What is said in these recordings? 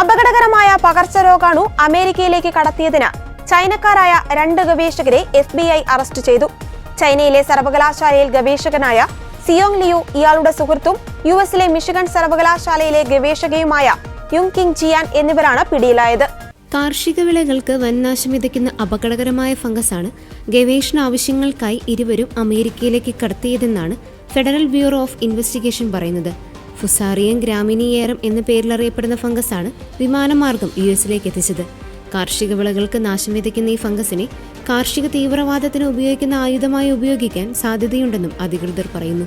അപകടകരമായ പകർച്ചരോഗാണു അമേരിക്കയിലേക്ക് കടത്തിയതിന് ചൈനക്കാരായ 2 ഗവേഷകരെ FBI അറസ്റ്റ് ചെയ്തു. ചൈനയിലെ സർവകലാശാലയിൽ ഗവേഷകനായ സിയോങ് ലിയു, ഇയാളുടെ സുഹൃത്തും യുഎസിലെ മിഷിഗൺ സർവകലാശാലയിലെ ഗവേഷകയുമായ യുങ് കിങ് ജിയാൻ എന്നിവരാണ് പിടിയിലായത്. കാർഷിക വിളകൾക്ക് വൻനാശം വിതയ്ക്കുന്ന അപകടകരമായ ഫംഗസാണ് ഗവേഷണ ആവശ്യങ്ങൾക്കായി ഇരുവരും അമേരിക്കയിലേക്ക് കടത്തിയതെന്നാണ് ഫെഡറൽ ബ്യൂറോ ഓഫ് ഇൻവെസ്റ്റിഗേഷൻ പറയുന്നത്. ഫുസാറിയം ഗ്രാമിനിയേറം എന്ന പേരിലറിയപ്പെടുന്ന ഫംഗസാണ് വിമാനമാർഗം യുഎസിലേക്ക് എത്തിച്ചത്. കാർഷിക വിളകൾക്ക് നാശം വിതയ്ക്കുന്ന ഈ ഫംഗസിനെ കാർഷിക തീവ്രവാദത്തിന് ഉപയോഗിക്കുന്ന ആയുധമായി ഉപയോഗിക്കാൻ സാധ്യതയുണ്ടെന്നും അധികൃതർ പറയുന്നു.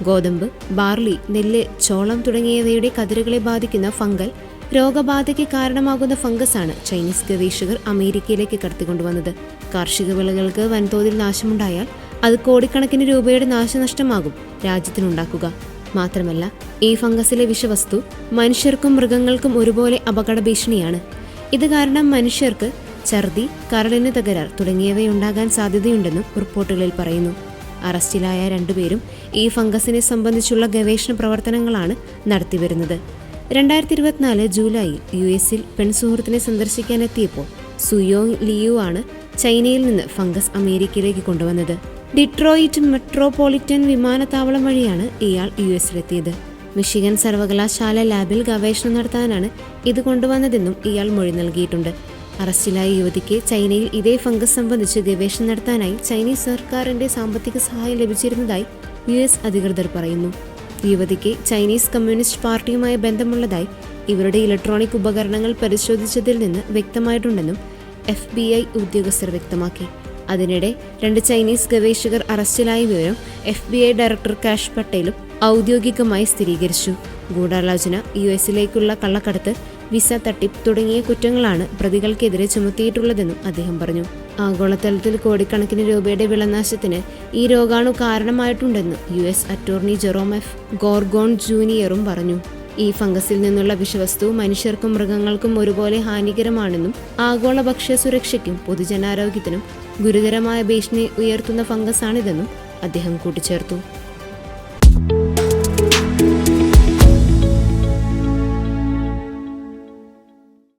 ഗോതമ്പ്, ബാർലി, നെല്ല്, ചോളം തുടങ്ങിയവയുടെ കതിരുകളെ ബാധിക്കുന്ന ഫംഗൽ രോഗബാധയ്ക്ക് കാരണമാകുന്ന ഫംഗസാണ് ചൈനീസ് ഗവേഷകർ അമേരിക്കയിലേക്ക് കടത്തിക്കൊണ്ടുവന്നത്. കാർഷിക വിളകൾക്ക് വൻതോതിൽ നാശമുണ്ടായാൽ അത് കോടിക്കണക്കിന് രൂപയുടെ നാശനഷ്ടമാകും രാജ്യത്തിനുണ്ടാക്കുക. മാത്രമല്ല, ഈ ഫംഗസിലെ വിഷവസ്തു മനുഷ്യർക്കും മൃഗങ്ങൾക്കും ഒരുപോലെ അപകട ഭീഷണിയാണ്. ഇത് കാരണം മനുഷ്യർക്ക് ഛർദി, കരളിന് തകരാർ തുടങ്ങിയവയുണ്ടാകാൻ സാധ്യതയുണ്ടെന്നും റിപ്പോർട്ടുകളിൽ പറയുന്നു. അറസ്റ്റിലായ 2 പേരും ഈ ഫംഗസിനെ സംബന്ധിച്ചുള്ള ഗവേഷണ പ്രവർത്തനങ്ങളാണ് നടത്തിവരുന്നത്. 2024 ജൂലൈയിൽ യുഎസിൽ പെൺസുഹൃത്തിനെ സന്ദർശിക്കാനെത്തിയപ്പോൾ സുയോങ് ലിയു ആണ് ചൈനയിൽ നിന്ന് ഫംഗസ് അമേരിക്കയിലേക്ക് കൊണ്ടുവന്നത്. ഡിട്രോയിറ്റ് മെട്രോപൊളിറ്റൻ വിമാനത്താവളം വഴിയാണ് ഇയാൾ യുഎസിലെത്തിയത്. മിഷിഗൺ സർവകലാശാല ലാബിൽ ഗവേഷണം നടത്താനാണ് ഇത് കൊണ്ടുവന്നതെന്നും ഇയാൾ മൊഴി നൽകിയിട്ടുണ്ട്. അറസ്റ്റിലായ യുവതിക്ക് ചൈനയിൽ ഇതേ ഫംഗസ് സംബന്ധിച്ച് ഗവേഷണം നടത്താനായി ചൈനീസ് സർക്കാരിന്റെ സാമ്പത്തിക സഹായം ലഭിച്ചിരുന്നതായി യുഎസ് അധികൃതർ പറയുന്നു. യുവതിക്ക് ചൈനീസ് കമ്മ്യൂണിസ്റ്റ് പാർട്ടിയുമായി ബന്ധമുള്ളതായി ഇവരുടെ ഇലക്ട്രോണിക് ഉപകരണങ്ങൾ പരിശോധിച്ചതിൽ നിന്ന് വ്യക്തമായിട്ടുണ്ടെന്നും FBI ഉദ്യോഗസ്ഥർ വ്യക്തമാക്കി. അതിനിടെ 2 ചൈനീസ് ഗവേഷകർ അറസ്റ്റിലായ വിവരം FBI ഡയറക്ടർ കാഷ് പട്ടേലും ഔദ്യോഗികമായി സ്ഥിരീകരിച്ചു. ഗൂഢാലോചന, യുഎസിലേക്കുള്ള കള്ളക്കടത്ത്, വിസ തട്ടിപ്പ് തുടങ്ങിയ കുറ്റങ്ങളാണ് പ്രതികൾക്കെതിരെ ചുമത്തിയിട്ടുള്ളതെന്നും അദ്ദേഹം പറഞ്ഞു. ആഗോളതലത്തിൽ കോടിക്കണക്കിന് രൂപയുടെ വിളനാശത്തിന് ഈ രോഗാണു കാരണമായിട്ടുണ്ടെന്ന് US attorney Jerome F Gorgon ജൂനിയറും പറഞ്ഞു. ഈ ഫംഗസിൽ നിന്നുള്ള വിഷവസ്തു മനുഷ്യർക്കും മൃഗങ്ങൾക്കും ഒരുപോലെ ഹാനികരമാണെന്നും ആഗോള ഭക്ഷ്യ സുരക്ഷയ്ക്കും പൊതുജനാരോഗ്യത്തിനും ഗുരുതരമായ ഭീഷണി ഉയർത്തുന്ന ഫംഗസാണിതെന്നും അദ്ദേഹം കൂട്ടിച്ചേർത്തു.